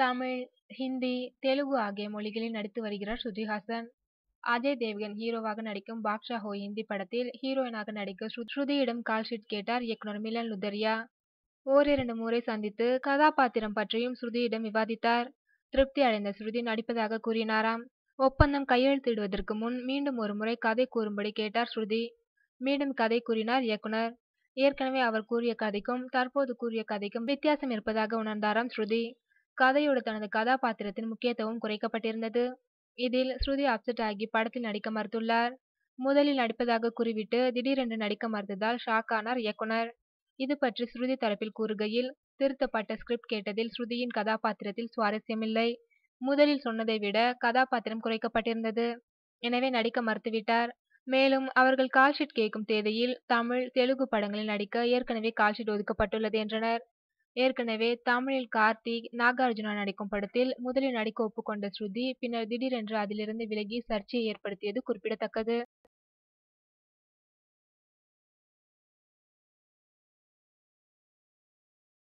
தமிழ், ஹிந்தி, தெலுங்கு ஆகிய மொழிகளில் நடித்து வருகிறார் ஸ்ருதி ஹாசன். அஜய் தேவ்கன் ஹீரோவாக நடிக்கும் பாட்ஷா ஹோ ஹிந்தி படத்தில் ஹீரோயினாக நடிக்க ஸ்ருதியிடம் கால் ஷீட் கேட்டார் இயக்குனர் மிலன் லுதரியா. ஓரிரண்டு முறை சந்தித்து கதாபாத்திரம் பற்றியும் ஸ்ருதியிடம் விவாதித்தார். திருப்தி அடைந்த ஸ்ருதி நடிப்பதாக கூறினாராம். ஒப்பந்தம் கையெழுத்திடுவதற்கு முன் மீண்டும் ஒரு முறை கதை கூறும்படி கேட்டார் ஸ்ருதி. மீண்டும் கதை கூறினார் இயக்குனர். ஏற்கனவே அவர் கூறிய கதைக்கும் தற்போது கூறிய கதைக்கும் வித்தியாசம் இருப்பதாக உணர்ந்தாராம் ஸ்ருதி. கதையோடு தனது கதாபாத்திரத்தின் முக்கியத்துவம் குறைக்கப்பட்டிருந்தது. இதில் ஸ்ருதி அப்செட் ஆகி படத்தில் நடிக்க மறுத்துள்ளார். முதலில் நடிப்பதாக கூறிவிட்டு திடீரென்று நடிக்க மறுத்ததால் ஷாக் ஆனார் இயக்குனர். இது பற்றி ஸ்ருதி தரப்பில் கூறுகையில், திருத்தப்பட்ட ஸ்கிரிப்ட் கேட்டதில் ஸ்ருதியின் கதாபாத்திரத்தில் சுவாரஸ்யமில்லை. முதலில் சொன்னதை விட கதாபாத்திரம் குறைக்கப்பட்டிருந்தது. எனவே நடிக்க மறுத்துவிட்டார். மேலும் அவர்கள் கால்ஷீட் கேட்கும் தேதியில் தமிழ், தெலுங்கு படங்களில் நடிக்க ஏற்கனவே கால்ஷீட் ஒதுக்கப்பட்டுள்ளது என்றனர். ஏற்கனவே தமிழில் கார்த்திக், நாகார்ஜுனா நடிக்கும் படத்தில் முதலில் நடிக்க ஒப்புக்கொண்ட ஸ்ருதி பின்னர் திடீரென்று அதிலிருந்து விலகி சர்ச்சையை ஏற்படுத்தியது குறிப்பிடத்தக்கது.